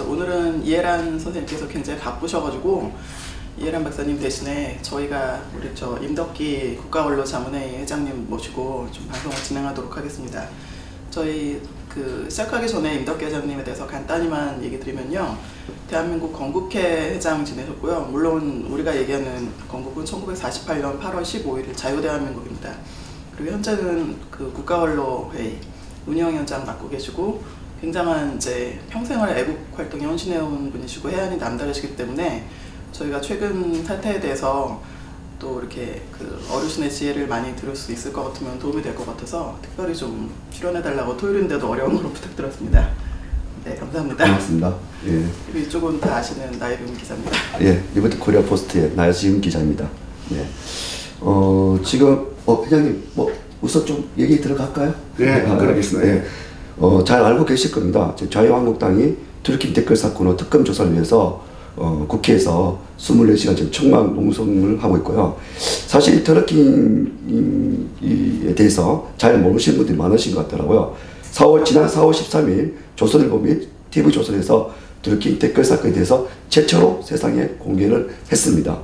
오늘은 이해란 선생님께서 굉장히 바쁘셔가지고 이해란 박사님 대신에 저희가 우리 임덕기 국가언론자문회의 회장님 모시고 좀 방송을 진행하도록 하겠습니다. 저희 시작하기 전에 임덕기 회장님에 대해서 간단히만 얘기 드리면요. 대한민국 건국회 회장 지내셨고요. 물론 우리가 얘기하는 건국은 1948년 8월 15일 자유대한민국입니다. 그리고 현재는 국가언론회의 운영위원장 맡고 계시고 굉장한 평생을 애국 활동에 헌신해온 분이시고 해안이 남다르시기 때문에 저희가 최근 사태에 대해서 또 이렇게 어르신의 지혜를 많이 들을 수 있을 것 같으면 도움이 될 것 같아서 특별히 좀 출연해달라고 토요일인데도 어려운 걸로 부탁드렸습니다. 네, 감사합니다. 반갑습니다. 예. 그리고 이쪽은 다 아시는 나혜금 기자입니다. 예, 리버티 코리아 포스트의 나혜금 기자입니다. 예. 지금 회장님 우선 좀 얘기 들어갈까요? 네, 그러겠습니다. 예. 잘 알고 계실 겁니다. 자유한국당이 트루킹 댓글 사건의 특검 조사를 위해서 국회에서 24시간 지금 청막 농성을 하고 있고요. 사실 트루킹에 대해서 잘 모르시는 분들이 많으신 것 같더라고요. 지난 4월 13일 조선일보 및 TV조선에서 트루킹 댓글 사건에 대해서 최초로 세상에 공개를 했습니다.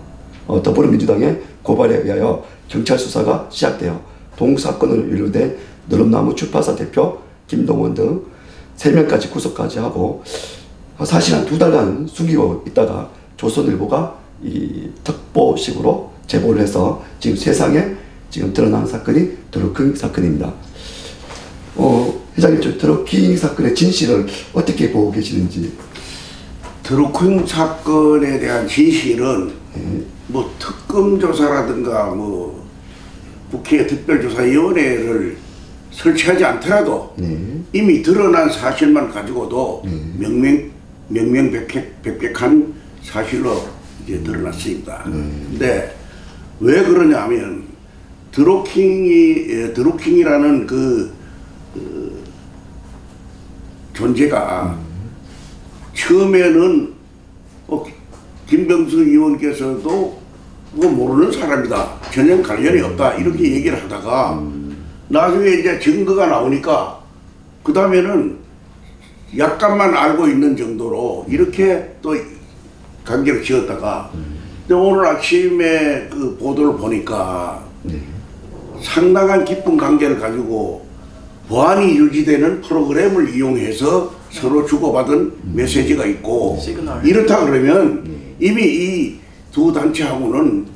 더불어민주당의 고발에 의하여 경찰 수사가 시작되어 동사건으로 연루된 느릅나무 출판사 대표 김동원 등 3명까지 구속까지 하고 사실 한 2달간 숨기고 있다가 조선일보가 이 특보식으로 제보를 해서 지금 세상에 드러난 사건이 드루킹 사건입니다. 회장님, 드루킹 사건의 진실을 어떻게 보고 계시는지? 드루킹 사건에 대한 진실은 특검 조사라든가 국회 특별조사위원회를 설치하지 않더라도 이미 드러난 사실만 가지고도 명명백백한 사실로 이제 드러났습니다. 근데 왜 그러냐 하면 드루킹이라는 존재가 처음에는 김병수 의원께서도 모르는 사람이다, 전혀 관련이 없다 이렇게 얘기를 하다가 나중에 이제 증거가 나오니까 그 다음에는 약간만 알고 있는 정도로 이렇게 또 관계를 지었다가 근데 오늘 아침에 보도를 보니까 상당한 깊은 관계를 가지고 보안이 유지되는 프로그램을 이용해서 서로 주고받은 메시지가 있고 시그널. 이렇다 그러면 이미 이 두 단체하고는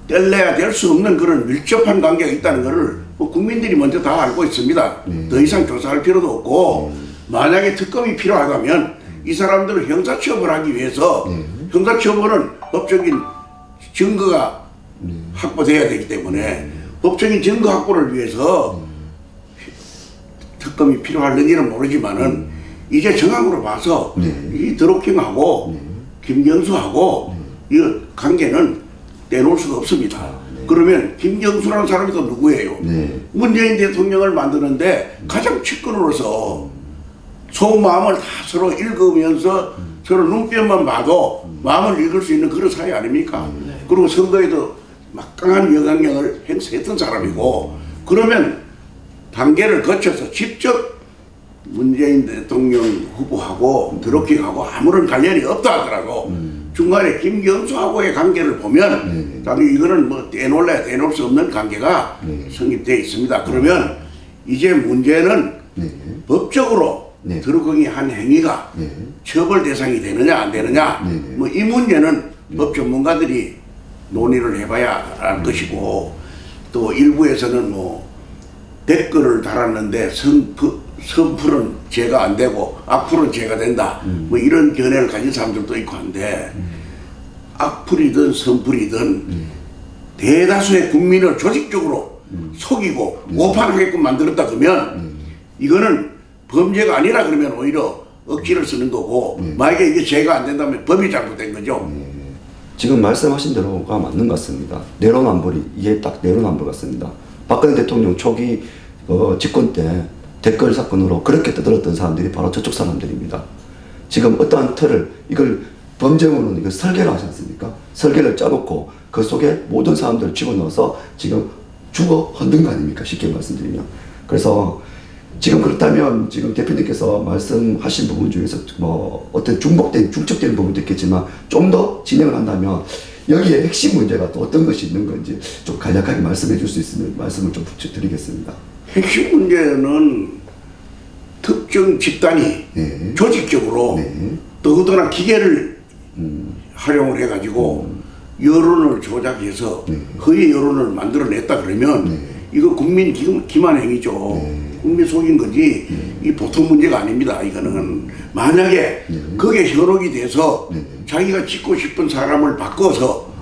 뗄래야 될 수 없는 그런 밀접한 관계가 있다는 것을 국민들이 먼저 다 알고 있습니다. 더 이상 조사할 필요도 없고 만약에 특검이 필요하다면 이 사람들을 형사처벌하기 위해서 형사처벌은 법적인 증거가 확보돼야 되기 때문에 법적인 증거 확보를 위해서 특검이 필요할는지는 모르지만은 이제 정황으로 봐서 이 드루킹하고 김경수하고 이 관계는 떼놓을 수가 없습니다. 그러면 김경수라는 사람이 또 누구예요? 문재인 대통령을 만드는데 가장 측근으로서 속마음을 다 서로 읽으면서 서로 눈빛만 봐도 마음을 읽을 수 있는 그런 사이 아닙니까? 그리고 선거에도 막강한 영향력을 행사했던 사람이고 그러면 단계를 거쳐서 직접 문재인 대통령 후보하고 드루킹하고 아무런 관련이 없다 하더라도 중간에 김경수하고의 관계를 보면 당연히 이거는 떼놓을래야 떼놓을 수 없는 관계가 성립되어 있습니다. 그러면 이제 문제는 법적으로 드루킹이 한 행위가 처벌 대상이 되느냐 안 되느냐 이 문제는 법 전문가들이 논의를 해봐야 할 것이고 또 일부에서는 댓글을 달았는데 선풀은 죄가 안 되고 악플은 죄가 된다 이런 견해를 가진 사람들도 있고 한데 악플이든 선풀이든 대다수의 국민을 조직적으로 속이고 오판하게끔 만들었다 그러면 이거는 범죄가 아니라 그러면 오히려 억지를 쓰는 거고 만약에 이게 죄가 안 된다면 법이 잘못된 거죠. 지금 말씀하신 대로가 맞는 것 같습니다. 내로남불이 이게 딱 내로남불 같습니다. 박근혜 대통령 초기 집권 때 댓글 사건으로 그렇게 떠들었던 사람들이 바로 저쪽 사람들입니다. 지금 어떠한 틀을 이걸 범죄물은 이걸 설계를 하지 않습니까? 설계를 짜놓고 그 속에 모든 사람들을 집어넣어서 지금 죽어 흔든 거 아닙니까? 쉽게 말씀드리면. 그래서 지금 그렇다면 지금 대표님께서 말씀하신 부분 중에서 뭐 어떤 중첩된 부분도 있겠지만 좀 더 진행을 한다면 여기에 핵심 문제가 또 어떤 것이 있는 건지 좀 간략하게 말씀해 줄 수 있으면 말씀을 좀 드리겠습니다. 핵심 문제는 특정 집단이 네. 조직적으로 네. 더군다나 기계를 활용을 해가지고 여론을 조작해서 허위 여론을 만들어냈다 그러면 이거 국민 기만 행위죠. 국민 속인 거지 이 보통 문제가 아닙니다. 이거는 만약에 그게 현혹이 돼서 자기가 찍고 싶은 사람을 바꿔서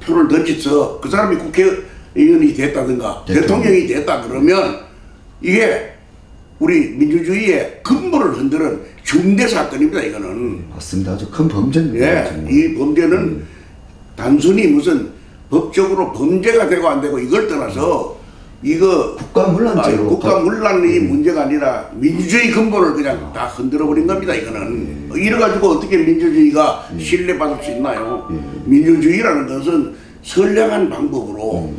표를 던져서 그 사람이 국회의원이 됐다든가 대통령이 됐다 그러면 이게 우리 민주주의의 근본을 흔드는 중대 사건입니다. 이거는 맞습니다. 아주 큰 범죄입니다. 예, 이 범죄는 단순히 무슨 법적으로 범죄가 되고 안 되고 이걸 떠나서 이거 국가문란죄로 국가문란이 문제가 아니라 민주주의 근본을 그냥 다 흔들어 버린 겁니다. 이거는 이래가지고 어떻게 민주주의가 신뢰받을 수 있나요? 민주주의라는 것은 선량한 방법으로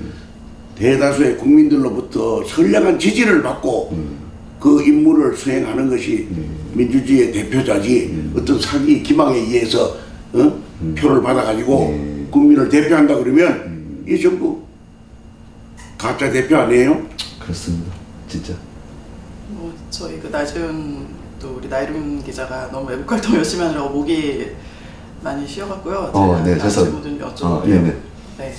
대다수의 국민들로부터 선량한 지지를 받고 그 임무를 수행하는 것이 민주주의의 대표자지 어떤 사기 기망에 의해서 표를 받아가지고 국민을 대표한다 그러면 이 전부 가짜 대표 아니에요? 그렇습니다. 진짜. 뭐 저희 그 나지은 또 우리 나이름 기자가 너무 외국 활동 열심히 하느라고 목이 많이 쉬어갔고요. 제가 네, 그래서 질문 좀 여쭤볼게요. 네.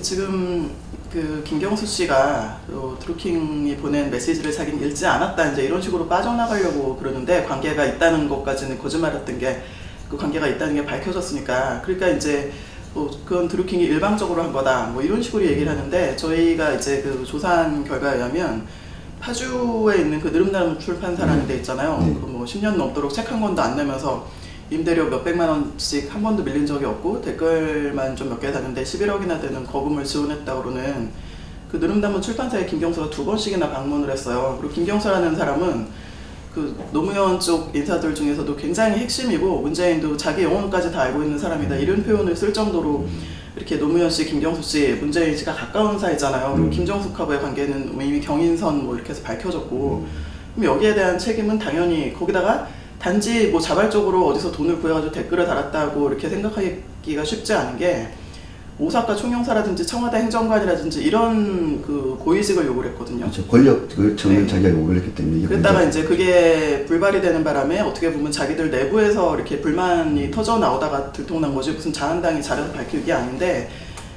지금 그 김경수 씨가 드루킹이 보낸 메시지를 자기는 읽지 않았다 이제 이런 식으로 빠져나가려고 그러는데 관계가 있다는 것까지는 거짓말했던 게 그 관계가 있다는 게 밝혀졌으니까 그러니까 이제 그건 드루킹이 일방적으로 한 거다 뭐 이런 식으로 얘기를 하는데 저희가 이제 그 조사한 결과에 의하면 파주에 있는 그 느름나름 출판사라는 데 있잖아요. 그 뭐 10년 넘도록 책 한 권도 안 내면서 임대료 몇백만 원씩 한 번도 밀린 적이 없고 댓글만 좀 몇 개 달는데 11억이나 되는 거금을 지원했다고는 그 느름나무 출판사에 김경수가 2번씩이나 방문을 했어요. 그리고 김경수라는 사람은 그 노무현 쪽 인사들 중에서도 굉장히 핵심이고 문재인도 자기 영혼까지 다 알고 있는 사람이다 이런 표현을 쓸 정도로 이렇게 노무현 씨, 김경수 씨, 문재인 씨가 가까운 사이잖아요. 그리고 김정숙하고의 관계는 이미 경인선 뭐 이렇게 해서 밝혀졌고 그럼 여기에 대한 책임은 당연히 거기다가 단지 뭐 자발적으로 어디서 돈을 구해가지고 댓글을 달았다고 이렇게 생각하기가 쉽지 않은 게 오사카 총영사라든지 청와대 행정관이라든지 이런 그 고위직을 요구를 했거든요. 그렇죠. 권력청을 자기가 요구를 했기 때문에 그랬다가 이제 그게 불발이 되는 바람에 어떻게 보면 자기들 내부에서 이렇게 불만이 터져 나오다가 들통난 거지 무슨 자한당이 잘해서 밝힐 게 아닌데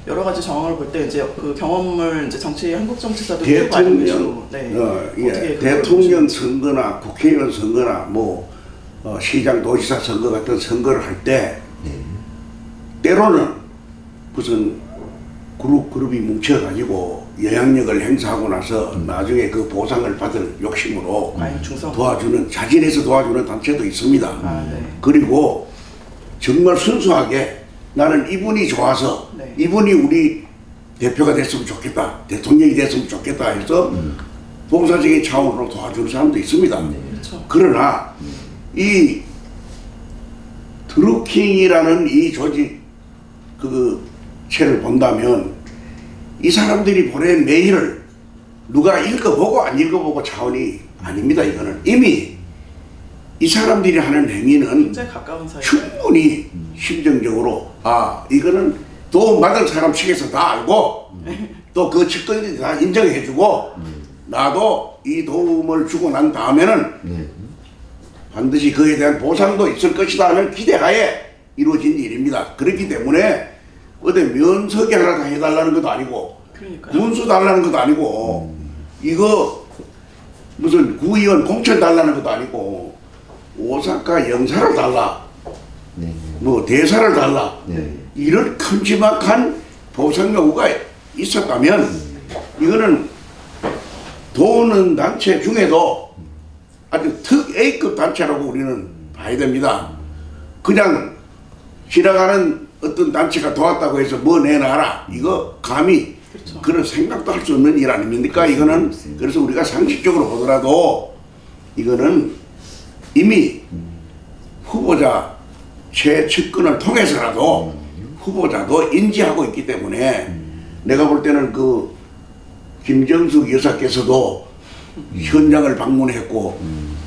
여러 가지 정황을 볼 때 이제 그 경험을 이제 한국 정치사도 대통령 대통령 보시는지. 선거나 국회의원 선거나 뭐 시장 도지사 선거 같은 선거를 할 때 때로는 무슨 그룹이 뭉쳐가지고 영향력을 행사하고 나서 나중에 그 보상을 받을 욕심으로 도와주는 자진해서 도와주는 단체도 있습니다. 그리고 정말 순수하게 나는 이분이 좋아서 이분이 우리 대표가 됐으면 좋겠다, 대통령이 됐으면 좋겠다 해서 봉사적인 차원으로 도와주는 사람도 있습니다. 그러나 이 드루킹이라는 이 조직 그 책을 본다면 이 사람들이 보낸 메일을 누가 읽어보고 안 읽어보고 차원이 아닙니다. 이거는 이미 이 사람들이 하는 행위는 충분히 심정적으로 이거는 도움받은 사람 측에서 다 알고 또 그 측근들이 다 인정해주고 나도 이 도움을 주고 난 다음에는 반드시 그에 대한 보상도 있을 것이다 하는 기대하에 이루어진 일입니다. 그렇기 때문에 어디 면석이 하나 다 해달라는 것도 아니고 문수 달라는 것도 아니고 이거 무슨 구의원 공천 달라는 것도 아니고 오사카 영사를 달라 뭐 대사를 달라 이런 큼지막한 보상 요구가 있었다면 이거는 도우는 단체 중에도 아주 특 A급 단체라고 우리는 봐야 됩니다. 그냥 지나가는 어떤 단체가 도왔다고 해서 뭐 내놔라 이거 감히 그런 생각도 할 수 없는 일 아닙니까? 이거는 그래서 우리가 상식적으로 보더라도 이거는 이미 후보자 최측근을 통해서라도 후보자도 인지하고 있기 때문에 내가 볼 때는 그 김정숙 여사께서도 현장을 방문했고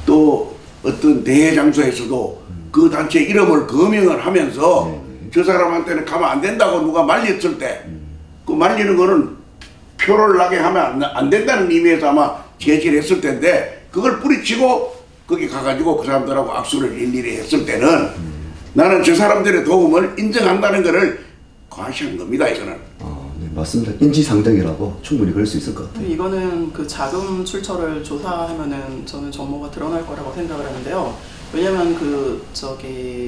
또 어떤 대회 장소에서도 그 단체 이름을 거명을 하면서 저 사람한테는 가면 안 된다고 누가 말렸을 때 그 말리는 거는 표를 나게 하면 안 된다는 의미에서 아마 제지를 했을 텐데 그걸 뿌리치고 거기 가가지고 그 사람들하고 악수를 일일이 했을 때는 나는 저 사람들의 도움을 인정한다는 것을 과시한 겁니다. 이거는. 네, 맞습니다. 인지상정이라고 충분히 그럴 수 있을 것 같아요. 이거는 그 자금 출처를 조사하면은 저는 전모가 드러날 거라고 생각을 하는데요. 왜냐면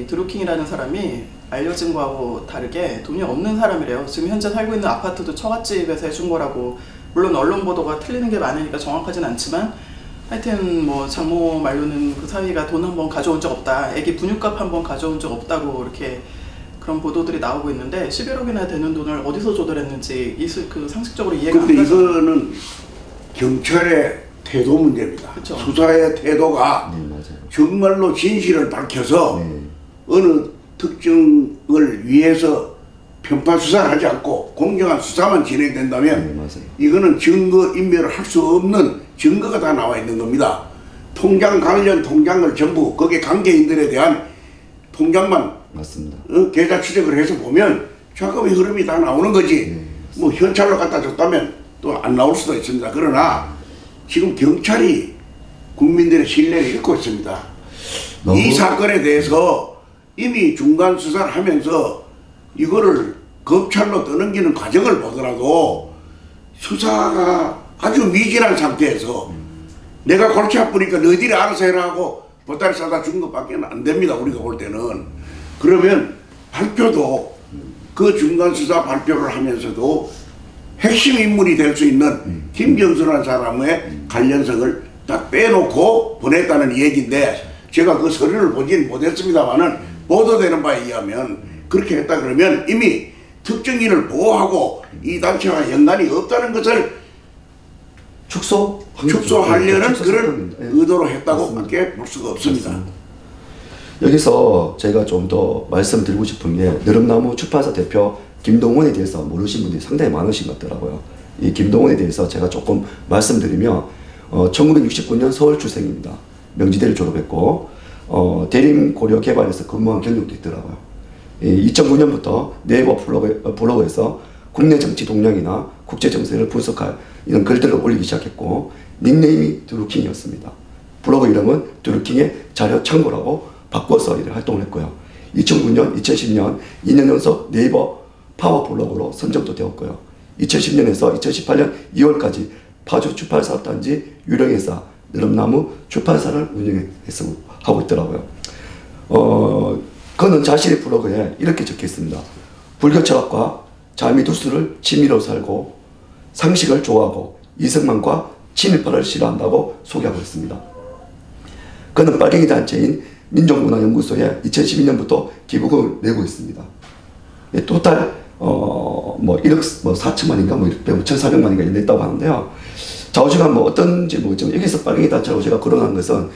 드루킹이라는 사람이 알려진 거하고 다르게 돈이 없는 사람이래요. 지금 현재 살고 있는 아파트도 처갓집에서 해준 거라고. 물론 언론 보도가 틀리는 게 많으니까 정확하진 않지만 하여튼 뭐 장모 말로는 그 사위가 돈 한 번 가져온 적 없다. 애기 분유값 한 번 가져온 적 없다고 이렇게 그런 보도들이 나오고 있는데 11억이나 되는 돈을 어디서 조달했는지 그 상식적으로 이해가 안 가죠. 근데 이거는 경찰의 태도 문제입니다. 그쵸? 수사의 태도가 정말로 진실을 밝혀서 어느 특정을 위해서 편파 수사를 하지 않고 공정한 수사만 진행된다면 이거는 증거 인멸을 할 수 없는 증거가 다 나와 있는 겁니다. 통장 관련 통장을 전부 거기에 관계인들에 대한 통장만 맞습니다. 계좌 추적을 해서 보면 자금의 흐름이 다 나오는 거지. 뭐 현찰로 갖다 줬다면 또 안 나올 수도 있습니다. 그러나 지금 경찰이 국민들의 신뢰를 잃고 있습니다. 이 사건에 대해서 이미 중간 수사를 하면서 이거를 검찰로 떠넘기는 과정을 보더라도 수사가 아주 미진한 상태에서 내가 골치 아프니까 너희들이 알아서 해라 하고 보따리 싸다 준 것밖에 안 됩니다. 우리가 볼 때는. 그러면 발표도 그 중간 수사 발표를 하면서도 핵심 인물이 될 수 있는 김경수라는 사람의 관련성을 딱 빼놓고 보냈다는 얘기인데 제가 그 서류를 보진 못했습니다만은 보도되는 바에 의하면 그렇게 했다 그러면 이미 특정인을 보호하고 이 단체와 연관이 없다는 것을 축소하려는 그런 의도로 했다고 밖에 볼 수가 없습니다. 맞습니다. 여기서 제가 좀 더 말씀드리고 싶은 게 느릅나무 출판사 대표 김동원에 대해서 모르신 분들이 상당히 많으신 것 같더라고요. 이 김동원에 대해서 제가 조금 말씀드리면 1969년 서울 출생입니다. 명지대를 졸업했고 대림 고려 개발에서 근무한 경력도 있더라고요. 2009년부터 네이버 블로그에서 국내 정치 동향이나 국제 정세를 분석할 이런 글들을 올리기 시작했고 닉네임이 드루킹이었습니다. 블로그 이름은 드루킹의 자료 창고라고 바꿔서 활동을 했고요. 2009년, 2010년 2년 연속 네이버 파워 블로그로 선정도 되었고요. 2010년에서 2018년 2월까지 파주 출판사업단지 유령회사 느릅나무 출판사를 운영하고 있더라고요. 그는 자신의 블로그에 이렇게 적혀 있습니다. 불교 철학과 자미두수를 취미로 살고 상식을 좋아하고 이승만과 친일파를 싫어한다고 소개하고 있습니다. 그는 빨갱이 단체인 민족문화연구소에 2012년부터 기부금을 내고 있습니다. 토탈 뭐 1억 4천만인가 뭐 1,400만인가 냈다고 하는데요. 좌우지간 뭐 어떤지 모르지만 여기서 빨갱이 단체라고 제가 거론한 것은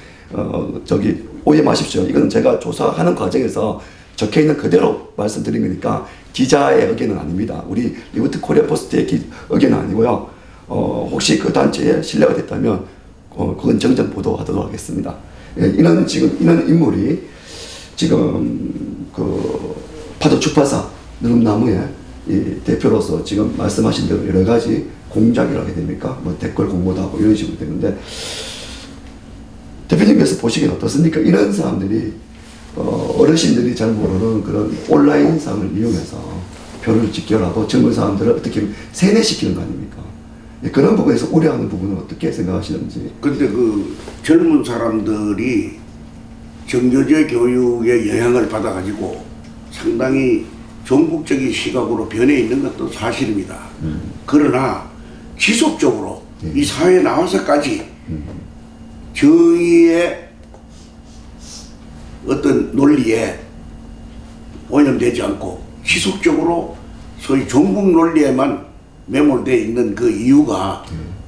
저기 오해 마십시오. 이건 제가 조사하는 과정에서 적혀 있는 그대로 말씀드린 거니까 기자의 의견은 아닙니다. 우리 리부트 코리아 포스트의 의견은 아니고요. 혹시 그 단체에 신뢰가 됐다면 그건 정정 보도하도록 하겠습니다. 이런 인물이 지금 그 파도 출판사 느릅나무의 이 대표로서 지금 말씀하신 대로 여러 가지 공작이라고 해야 됩니까? 뭐 댓글 공모도 하고 이런 식으로 되는데 대표님께서 보시기엔 어떻습니까? 이런 사람들이 어르신들이 잘 모르는 그런 온라인상을 이용해서 표를 집결하고 젊은 사람들을 어떻게 세뇌시키는 거 아닙니까? 그런 부분에서 우려하는 부분은 어떻게 생각하시는지. 근데 그 젊은 사람들이 정교제 교육의 영향을 받아가지고 상당히 종국적인 시각으로 변해 있는 것도 사실입니다. 그러나 지속적으로 이 사회에 나와서까지 정의의 어떤 논리에 오염되지 않고 지속적으로 소위 종북 논리에만 매몰되어 있는 그 이유가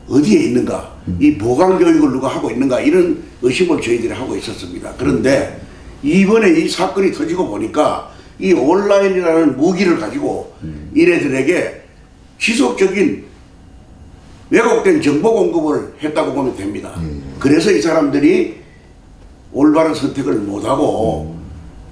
어디에 있는가, 이 보강교육을 누가 하고 있는가, 이런 의심을 저희들이 하고 있었습니다. 그런데 이번에 이 사건이 터지고 보니까 이 온라인이라는 무기를 가지고 이네들에게 지속적인 왜곡된 정보 공급을 했다고 보면 됩니다. 그래서 이 사람들이 올바른 선택을 못하고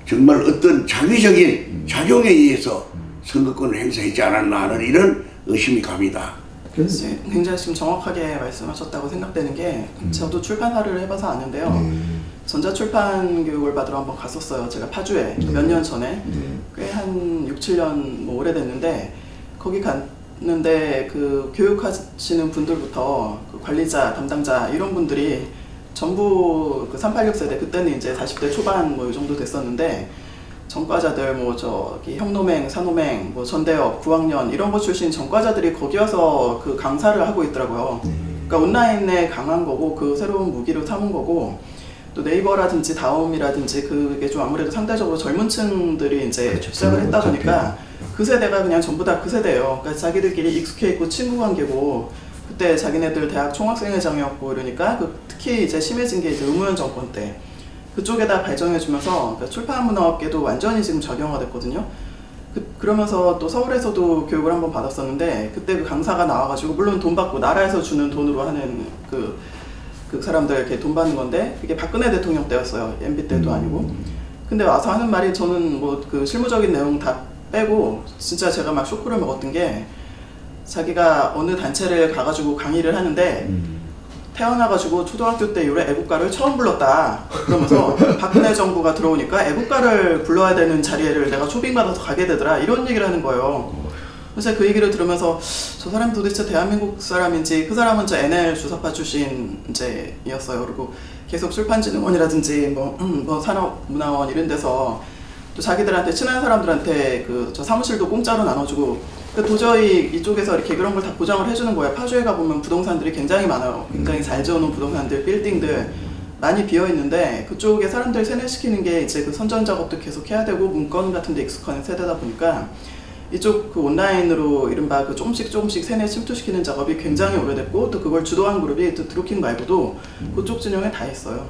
정말 어떤 자기적인 작용에 의해서 선거권을 행사하지 않았나 하는 이런 의심이 갑니다. 굉장히 지금 정확하게 말씀하셨다고 생각되는 게 저도 출판사를 해봐서 아는데요. 전자출판 교육을 받으러 한번 갔었어요. 제가 파주에 몇 년 전에 꽤 한 6, 7년 뭐 오래됐는데 거기 갔는데 그 교육하시는 분들부터 그 관리자, 담당자 이런 분들이 전부 그 386 세대 그때는 이제 40대 초반 뭐 이 정도 됐었는데 전과자들 뭐 저기 형노맹, 산호맹, 뭐 전대업, 9학년 이런 거 출신 전과자들이 거기 와서 그 강사를 하고 있더라고요. 그러니까 온라인에 강한 거고 그 새로운 무기로 삼은 거고 또 네이버라든지 다음이라든지 그게 좀 아무래도 상대적으로 젊은 층들이 이제 그렇죠. 시작을 했다 보니까 그 세대가 그냥 전부 다 그 세대예요. 그러니까 자기들끼리 익숙해 있고 친구 관계고 그때 자기네들 대학 총학생회장이었고 이러니까 그 특히 이제 심해진 게 이제 노무현 정권 때 그쪽에다 발전해주면서 그러니까 출판 문화업계도 완전히 지금 작용화됐거든요. 그러면서 또 서울에서도 교육을 한번 받았었는데 그때 그 강사가 나와가지고 물론 돈 받고 나라에서 주는 돈으로 하는 그 사람들 이렇게 돈 받는 건데 그게 박근혜 대통령 때였어요. MB 때도 아니고. 근데 와서 하는 말이 저는 뭐 그 실무적인 내용 다 빼고 진짜 제가 막 쇼크를 먹었던 게 자기가 어느 단체를 가가지고 강의를 하는데 태어나가지고 초등학교 때 이후로 애국가를 처음 불렀다. 그러면서 박근혜 정부가 들어오니까 애국가를 불러야 되는 자리를 내가 초빙받아서 가게 되더라. 이런 얘기를 하는 거예요. 그래서 그 얘기를 들으면서 저 사람이 도대체 대한민국 사람인지 그 사람은 저 NL 주사파 출신 이제 이었어요. 그리고 계속 출판진흥원이라든지 뭐 산업문화원 이런 데서 또 자기들한테 친한 사람들한테 그 저 사무실도 공짜로 나눠주고 그러니까 도저히 이쪽에서 이렇게 그런 걸 다 보장을 해주는 거예요. 파주에 가보면 부동산들이 굉장히 많아요. 굉장히 잘 지어놓은 부동산들, 빌딩들 많이 비어있는데 그쪽에 사람들 세뇌시키는 게 이제 그 선전 작업도 계속 해야 되고 문건 같은 데 익숙한 세대다 보니까 이쪽 그 온라인으로 이른바 그 조금씩 세뇌 침투시키는 작업이 굉장히 오래됐고 또 그걸 주도한 그룹이 또 드루킹 말고도 그쪽 진영에 다 있어요.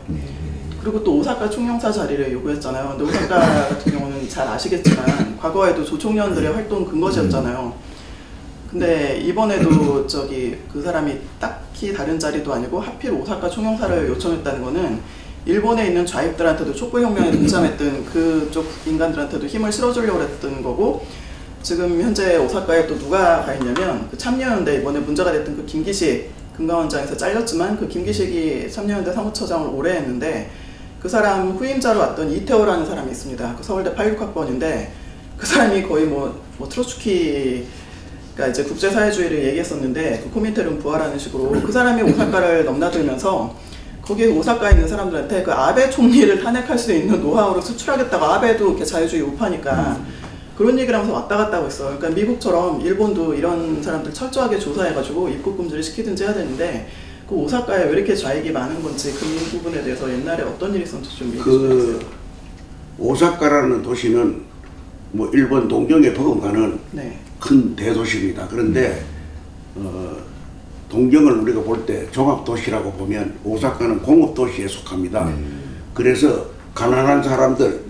그리고 또 오사카 총영사 자리를 요구했잖아요. 근데 오사카 같은 경우는 잘 아시겠지만 과거에도 조총련들의 활동 근거지였잖아요. 근데 이번에도 저기 그 사람이 딱히 다른 자리도 아니고 하필 오사카 총영사를 요청했다는 거는 일본에 있는 좌익들한테도 촛불혁명에 동참했던 그쪽 인간들한테도 힘을 실어주려고 했던 거고 지금 현재 오사카에 또 누가 가 있냐면 그 참여연대 이번에 문제가 됐던 그 김기식 금감원장에서 잘렸지만 그 김기식이 참여연대 사무처장을 오래 했는데 그 사람 후임자로 왔던 이태호라는 사람이 있습니다. 그 서울대 86학번인데 그 사람이 거의 뭐 트로츠키가 이제 국제사회주의를 얘기했었는데 그 코민테른 부활하는 식으로 그 사람이 오사카를 넘나들면서 거기에 오사카에 있는 사람들한테 그 아베 총리를 탄핵할 수 있는 노하우를 수출하겠다고 아베도 이렇게 자유주의 우파니까 그런 얘기를 하면서 왔다 갔다 하고 있어요. 그러니까 미국처럼 일본도 이런 사람들 철저하게 조사해가지고 입국 금지를 시키든지 해야 되는데 그 오사카에 왜 이렇게 좌익이 많은 건지 그 부분에 대해서 옛날에 어떤 일이 있었는지 좀 얘기해 주세요. 오사카라는 도시는 뭐 일본 동경에 버금가는 네. 큰 대도시입니다. 그런데 동경을 우리가 볼 때 종합도시라고 보면 오사카는 공업도시에 속합니다. 그래서 가난한 사람들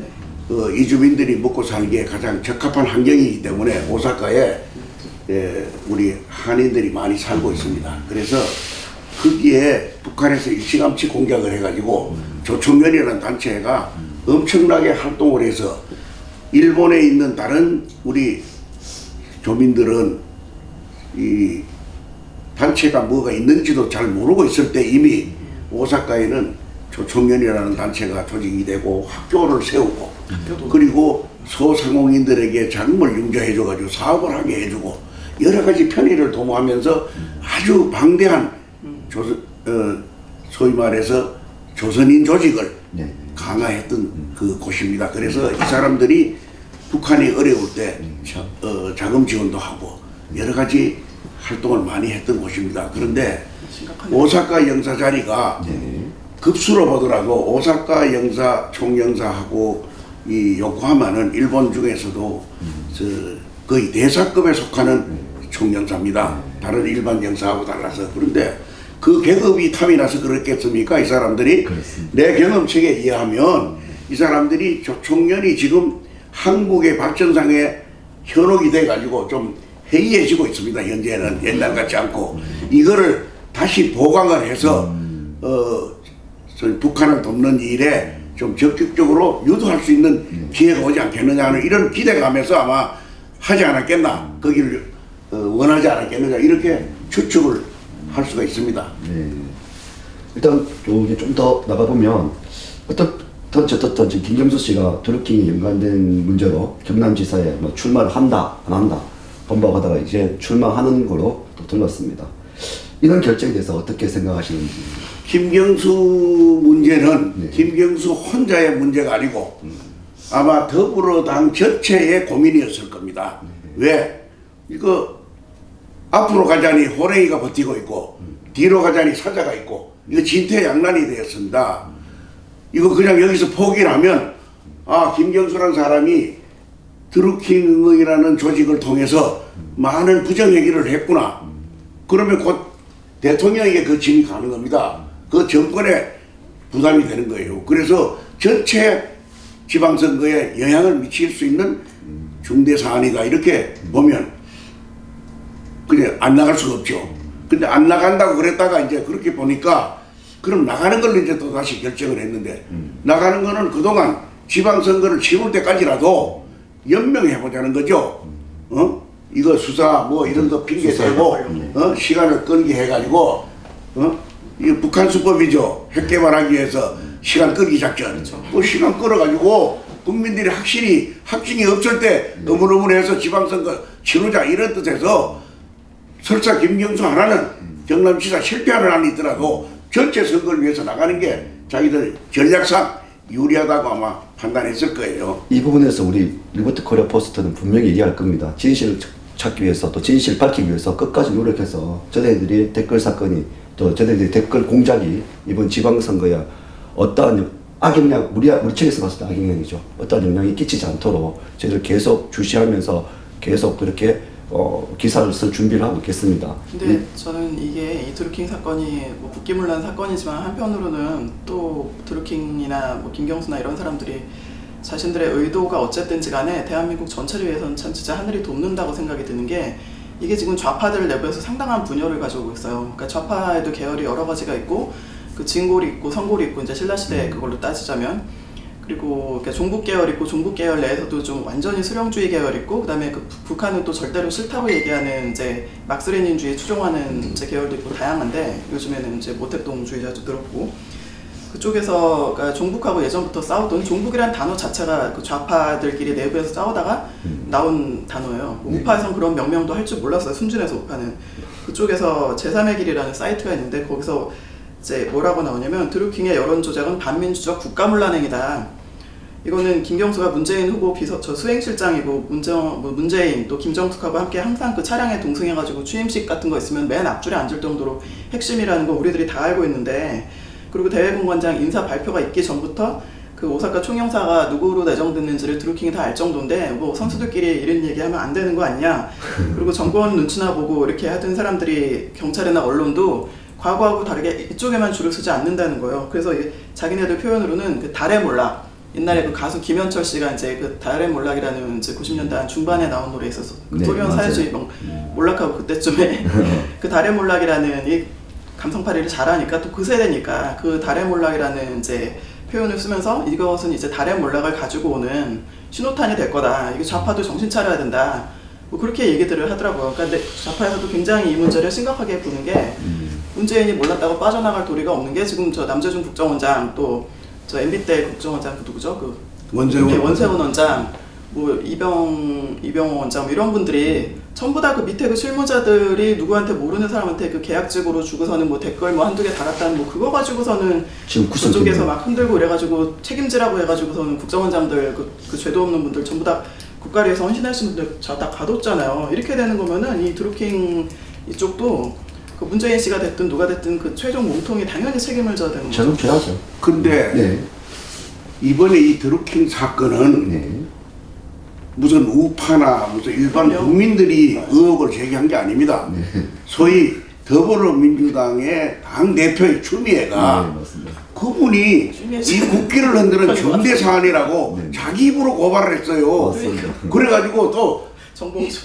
이주민들이 먹고 살기에 가장 적합한 환경이기 때문에 오사카에 우리 한인들이 많이 살고 있습니다. 그래서 거기에 북한에서 일찌감치 공격을 해가지고 조총련이라는 단체가 엄청나게 활동을 해서 일본에 있는 다른 우리 교민들은 이 단체가 뭐가 있는지도 잘 모르고 있을 때 이미 오사카에는 조총련이라는 단체가 조직이 되고 학교를 세우고 그리고 소상공인들에게 자금을 융자해줘가지고 사업을 하게 해주고 여러 가지 편의를 도모하면서 아주 방대한 소위 말해서 조선인 조직을 강화했던 그 곳입니다. 그래서 이 사람들이 북한이 어려울 때 자금 지원도 하고 여러 가지 활동을 많이 했던 곳입니다. 그런데 오사카 영사 자리가 급수로 보더라도 오사카 영사 총영사하고 이 요코하마는 일본 중에서도 거의 대사급에 속하는 총영사입니다. 다른 일반 영사하고 달라서. 그런데 그 계급이 탐이 나서 그랬겠습니까? 이 사람들이 그렇습니다. 내 경험책에 의하면 이 사람들이 조총련이 지금 한국의 발전상에 현혹이 돼가지고 좀 해이해지고 있습니다. 현재는 옛날 같지 않고 이거를 다시 보강을 해서 북한을 돕는 일에 좀 적극적으로 유도할 수 있는 기회가 오지 않겠느냐 하는 이런 기대감에서 아마 하지 않았겠나, 거기를 원하지 않았겠느냐 이렇게 추측을 할 수가 있습니다. 네. 일단 여기 좀 더 나가보면 어떤 김경수 씨가 드루킹이 연관된 문제로 경남지사에 뭐 출마를 한다 안 한다 번복하다가 이제 출마하는 걸로 또 들었습니다. 이런 결정에 대해서 어떻게 생각하시는지. 김경수 문제는 네. 김경수 혼자의 문제가 아니고 아마 더불어당 전체의 고민이었을 겁니다. 왜? 이거 앞으로 가자니 호랭이가 버티고 있고 뒤로 가자니 사자가 있고 이거 진퇴양난이 되었습니다. 이거 그냥 여기서 포기를 하면 김경수라는 사람이 드루킹이라는 조직을 통해서 많은 부정행위를 했구나. 그러면 곧 대통령에게 그 짐이 가는 겁니다. 그 정권에 부담이 되는 거예요. 그래서 전체 지방선거에 영향을 미칠 수 있는 중대 사안이다 이렇게 보면 그냥 안 나갈 수가 없죠. 근데 안 나간다고 그랬다가 이제 그렇게 보니까 그럼 나가는 걸로 이제 또 다시 결정을 했는데 나가는 거는 그동안 지방선거를 치를 때까지라도 연명해보자는 거죠. 이거 수사 뭐 이런 거 핑계 대고 시간을 끌게 해가지고 이게 북한 수법이죠. 핵 개발하기 위해서 시간 끌기 작전. 그렇죠. 그 시간 끌어가지고 국민들이 확신이 없을 때 어물어물해서 지방선거 치르자 이런 뜻에서 설사 김경수 하나는 경남지사 실패하는 한이 있더라도 전체 선거를 위해서 나가는 게 자기들 전략상 유리하다고 아마 판단했을 거예요. 이 부분에서 우리 리포트 코리아 포스트는 분명히 얘기할 겁니다. 진실을 찾기 위해서 또 진실을 밝히기 위해서 끝까지 노력해서 저희들이 댓글 사건이 또 저희들이 댓글 공작이 이번 지방선거에 어떠한 악영향, 우리 측에서 봤을 때 악영향이죠. 어떠한 영향이 끼치지 않도록 저희들 계속 주시하면서 계속 그렇게 기사를 쓸 준비를 하고 있겠습니다. 근데 저는 이게 이 드루킹 사건이 뭐 국기문란 사건이지만 한편으로는 또 드루킹이나 뭐 김경수나 이런 사람들이 자신들의 의도가 어쨌든지 간에 대한민국 전체를 위해서는 참 진짜 하늘이 돕는다고 생각이 드는 게 이게 지금 좌파들 내부에서 상당한 분열을 가져오고 있어요. 그러니까 좌파에도 계열이 여러 가지가 있고 그 진골이 있고 선골이 있고 이제 신라시대 그걸로 따지자면 그리고 그러니까 종북 계열 있고 종북 계열 내에서도 좀 완전히 수령주의 계열 있고 그다음에 그 북한은 또 절대로 싫다고 얘기하는 이제 막스레닌주의 추종하는 이제 계열도 있고 다양한데 요즘에는 이제 모택동주의자도 늘었고 그쪽에서 그러니까 종북하고 예전부터 싸우던 종북이란 단어 자체가 그 좌파들끼리 내부에서 싸우다가 나온 단어예요. 우파에선 그런 명명도 할 줄 몰랐어요. 순진해서 우파는. 그쪽에서 제3의 길이라는 사이트가 있는데 거기서 이제 뭐라고 나오냐면 드루킹의 여론 조작은 반민주적 국가문란행위다. 이거는 김경수가 문재인 후보 수행실장이고 문재인 또 김정숙하고 함께 항상 그 차량에 동승해가지고 취임식 같은 거 있으면 맨 앞줄에 앉을 정도로 핵심이라는 거 우리들이 다 알고 있는데 그리고 대외공관장 인사 발표가 있기 전부터 그 오사카 총영사가 누구로 내정됐는지를 드루킹이 다 알 정도인데 뭐 선수들끼리 이런 얘기하면 안 되는 거 아니냐. 그리고 정권 눈치나 보고 이렇게 하던 사람들이 경찰이나 언론도 과거하고 다르게 이쪽에만 줄을 서지 않는다는 거예요. 그래서 자기네들 표현으로는 그 달의 몰락, 옛날에 그 가수 김현철 씨가 이제 그 달의 몰락이라는 이제 90년대 중반에 나온 노래 있었어. 그 네, 소련 사회주의 몰락하고 그때쯤에 그 달의 몰락이라는 이 감성파리를 잘하니까 또 그 세대니까 그 달의 몰락이라는 이제 표현을 쓰면서 이것은 이제 달의 몰락을 가지고 오는 신호탄이 될 거다. 이게 좌파도 정신 차려야 된다. 뭐 그렇게 얘기들을 하더라고요. 그러니까 근데 좌파에서도 굉장히 이 문제를 심각하게 보는 게 문재인이 몰랐다고 빠져나갈 도리가 없는 게 지금 저 남재준 국정원장 또 저 MB 때 국정원장 그 누구죠? 그 원세훈 원장 뭐 이병호 원장 뭐 이런 분들이 전부 다 그 밑에 그 실무자들이 누구한테 모르는 사람한테 그 계약직으로 주고서는 뭐 댓글 뭐 한두 개 달았다는 뭐 그거 가지고서는 지금 그쪽에서 막 흔들고 이래가지고 책임지라고 해가지고서는 국정원장들 그 죄도 없는 분들 전부 다 국가를 위해서 헌신하신 분들 다 가뒀잖아요. 이렇게 되는 거면은 이 드루킹 이쪽도 그 문재인 씨가 됐든 누가 됐든 그 최종 몸통이 당연히 책임을 져야 되는 거죠. 책임져야죠. 근데 네. 이번에 이 드루킹 사건은 네. 무슨 우파나 무슨 일반 국민들이 의혹을 제기한 게 아닙니다. 네. 소위 더불어민주당의 당대표의 추미애가 그분이 이 국기를 흔드는 중대 사안이라고 자기 입으로 고발을 했어요. 맞습니다. 그래가지고 또 정봉주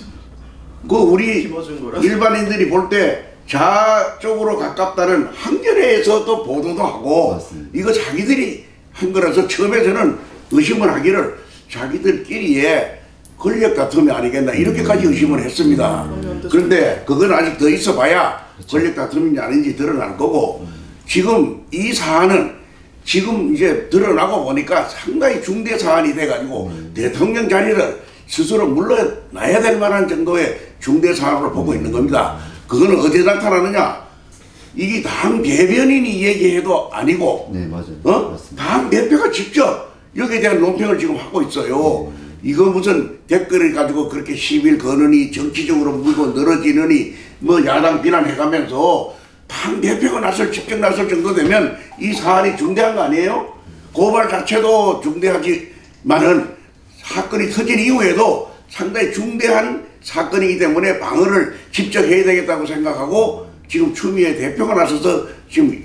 그 우리 김어준 거라. 일반인들이 볼 때 좌쪽으로 가깝다는 한겨레에서도 보도도 하고 맞습니다. 이거 자기들이 한 거라서 처음에서는 의심을 하기를 자기들끼리의 권력 다툼이 아니겠나 이렇게까지 의심을 했습니다. 그런데 그건 아직 더 있어봐야 권력 다툼인지 아닌지 드러날 거고 지금 이 사안은 지금 이제 드러나고 보니까 상당히 중대 사안이 돼가지고 대통령 자리를 스스로 물러나야 될 만한 정도의 중대 사안으로 보고 있는 겁니다. 그거는 어디에 나타나느냐? 이게 당 대변인이 얘기해도 아니고, 네, 맞아요. 당 대표가 직접 여기에 대한 논평을 지금 하고 있어요. 이거 무슨 댓글을 가지고 그렇게 시비를 거느니 정치적으로 물고 늘어지느니 뭐 야당 비난해가면서 당 대표가 직접 나설 정도 되면 이 사안이 중대한 거 아니에요? 고발 자체도 중대하지만은 사건이 터진 이후에도 상당히 중대한 사건이기 때문에 방어를 직접 해야 되겠다고 생각하고 지금 추미애 대표가 나서서 지금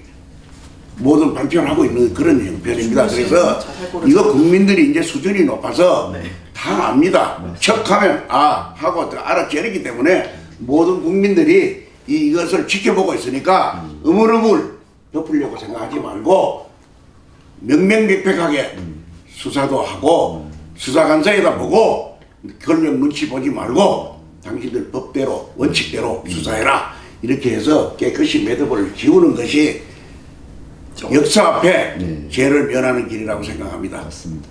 모든 발표를 하고 있는 그런 형편입니다. 그래서 이거 국민들이 이제 수준이 높아서 다 압니다. 척하면 하고 알아채리기 때문에 모든 국민들이 이것을 지켜보고 있으니까 우물우물 덮으려고 생각하지 말고 명명백백하게 수사도 하고 수사관사에다 보고 권력 눈치 보지 말고 당신들 법대로 원칙대로 수사해라 이렇게 해서 깨끗이 매듭을 지우는 것이 역사 앞에 죄를 면하는 길이라고 생각합니다. 맞습니다.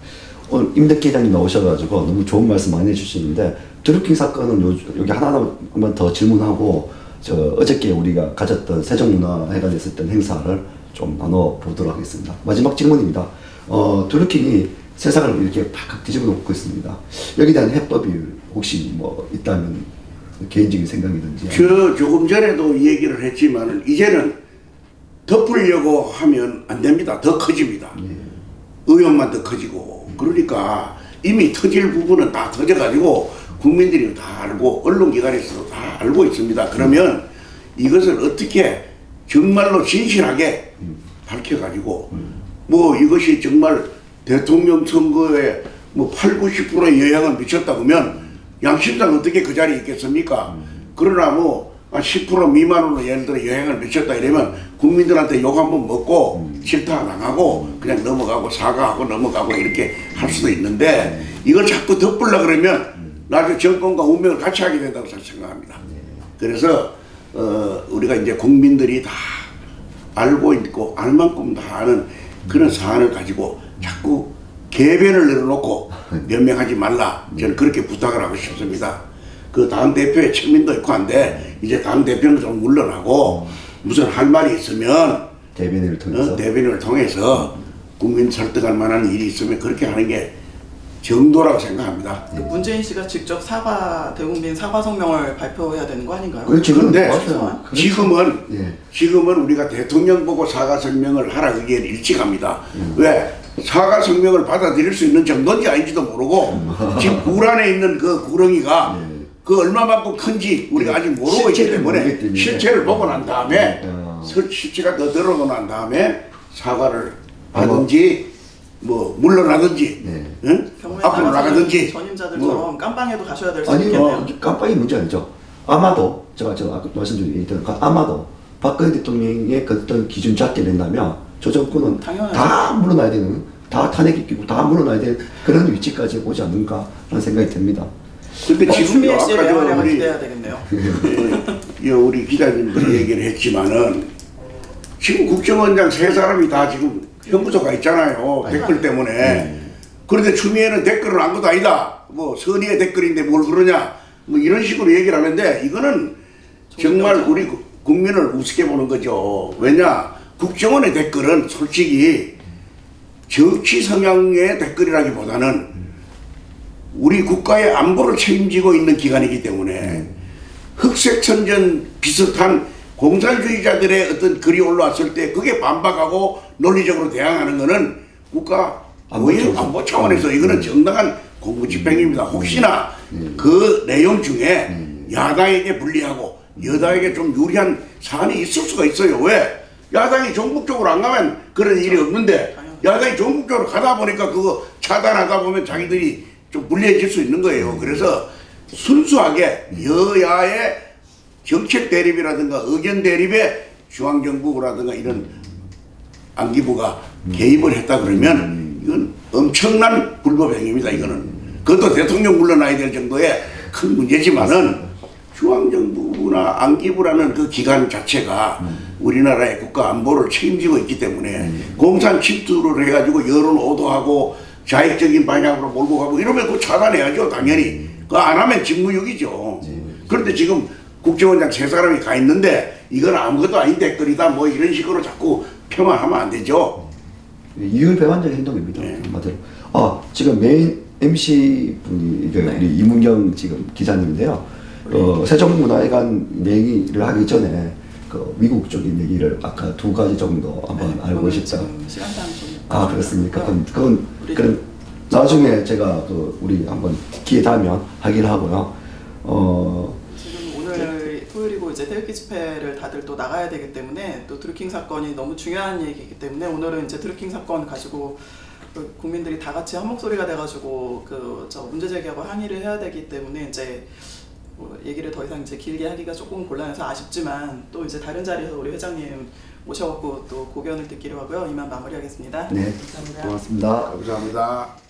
오늘 임덕기 회장님 나오셔가지고 너무 좋은 말씀 많이 해주시는데 드루킹 사건은 여기 하나만 더 질문하고 어저께 우리가 가졌던 세종문화회관에 있었던 행사를 좀 나눠보도록 하겠습니다. 마지막 질문입니다. 드루킹이 세상을 이렇게 팍 뒤집어 놓고 있습니다. 여기에 대한 해법이 혹시 뭐 있다면 개인적인 생각이든지. 조금 전에도 얘기를 했지만 이제는 덮으려고 하면 안 됩니다. 더 커집니다. 의혹만 더 커지고. 그러니까 이미 터질 부분은 다 터져가지고 국민들이 다 알고 언론기관에서도 다 알고 있습니다. 그러면 이것을 어떻게 정말로 진실하게 밝혀가지고 뭐 이것이 정말 대통령 선거에 뭐 8, 90%의 영향을 미쳤다 그러면 양심상 어떻게 그 자리에 있겠습니까? 그러나 뭐 10% 미만으로 예를 들어 영향을 미쳤다 이러면 국민들한테 욕 한번 먹고 질타 당하고 그냥 넘어가고 사과하고 넘어가고 이렇게 할 수도 있는데 이걸 자꾸 덮으려고 그러면 나중에 정권과 운명을 같이 하게 된다고 생각합니다. 그래서 우리가 이제 국민들이 다 알고 있고 알 만큼 다 아는 그런 사안을 가지고 자꾸 개변을 내려놓고 변명하지 말라. 저는 그렇게 부탁을 하고 싶습니다. 그 당대표의 책임도 있고 한데 이제 당대표는 좀 물러나고 무슨 할 말이 있으면 대변인을 통해서 국민 설득할 만한 일이 있으면 그렇게 하는 게 정도라고 생각합니다. 문재인 씨가 직접 대국민 사과 성명을 발표해야 되는 거 아닌가요? 그런데 지금은 우리가 대통령 보고 사과 성명을 하라 그게 일찍합니다. 왜? 사과 성명을 받아들일 수 있는 정도인지 아닌지도 모르고 지금 굴 안에 있는 그 구렁이가 그 얼마만큼 큰지 우리가 아직 모르고 있기 때문에 실체를 보고 난 다음에 실체가 더 드러나고 난 다음에 사과를 하든지 뭐 물러나든지 응? 앞으로 나가든지 전임자들처럼 깜빵에도 가셔야 될 수 있겠네요. 깜빵이 문제 아니죠. 아마도 제가 아까 말씀드린 아마도 박근혜 대통령의 그 어떤 기준 잡게 된다면 저 정권은 다 물러나야 되는, 다 탄핵이 끼고 다 물러나야 되는 그런 위치까지 오지 않는가라는 생각이 듭니다. 근데 지금 아까 우리 기자님도 얘기를 했지만은 지금 국정원장 세 사람이 다 지금 형부소가 있잖아요. 댓글 때문에. 그런데 추미애는 댓글은 안 것도 아니다. 뭐 선의의 댓글인데 뭘 그러냐. 뭐 이런 식으로 얘기를 하는데 이거는 정말 우리 국민을 우습게 보는 거죠. 왜냐? 국정원의 댓글은 솔직히 정치 성향의 댓글이라기보다는 우리 국가의 안보를 책임지고 있는 기관이기 때문에 흑색천전 비슷한 공산주의자들의 어떤 글이 올라왔을 때 그게 반박하고 논리적으로 대항하는 것은 국가 안보 차원에서 이거는 정당한 공무집행입니다. 혹시나 그 내용 중에 야당에게 불리하고 여당에게 좀 유리한 사안이 있을 수가 있어요. 왜? 야당이 종북적으로 안 가면 그런 일이 없는데 야당이 종북적으로 가다 보니까 그거 차단하다 보면 자기들이 좀 불리해질 수 있는 거예요. 그래서 순수하게 여야의 정책 대립이라든가 의견 대립에 중앙정부라든가 이런 안기부가 개입을 했다 그러면 이건 엄청난 불법 행위입니다. 이거는 그것도 대통령 물러나야 될 정도의 큰 문제지만은 중앙정부나 안기부라는 그 기관 자체가 우리나라의 국가 안보를 책임지고 있기 때문에 공산 침투를 해가지고 여론 오도하고 자익적인 방향으로 몰고 가고 이러면 그거 차단해야죠. 당연히 그거 안 하면 직무유기죠. 그런데 지금 국정원장 3사람이 가 있는데 이건 아무것도 아닌 댓글이다 뭐 이런 식으로 자꾸 폄하하면 안 되죠. 이율배반적 행동입니다. 네. 한마디로. 지금 메인 MC 분이 네. 우리 이문경 지금 기자님인데요. 세종문화회관 얘기를 하기 전에 그 미국적인 얘기를 아까 2가지 정도 한번 네, 알고 싶다. 시간상 좀 그렇습니까? 그건 나중에 제가 우리 한번 기회 닿으면 하긴 하고요. 지금 오늘 토요일이고 이제 태극기 집회를 다들 또 나가야 되기 때문에 또 드루킹 사건이 너무 중요한 얘기이기 때문에 오늘은 이제 드루킹 사건 가지고 국민들이 다 같이 한 목소리가 돼가지고 문제 제기하고 항의를 해야 되기 때문에 이제 얘기를 더 이상 이제 길게 하기가 조금 곤란해서 아쉽지만 또 이제 다른 자리에서 우리 회장님 모셔갖고 또 고견을 듣기로 하고요. 이만 마무리하겠습니다. 네, 감사합니다. 고맙습니다. 감사합니다.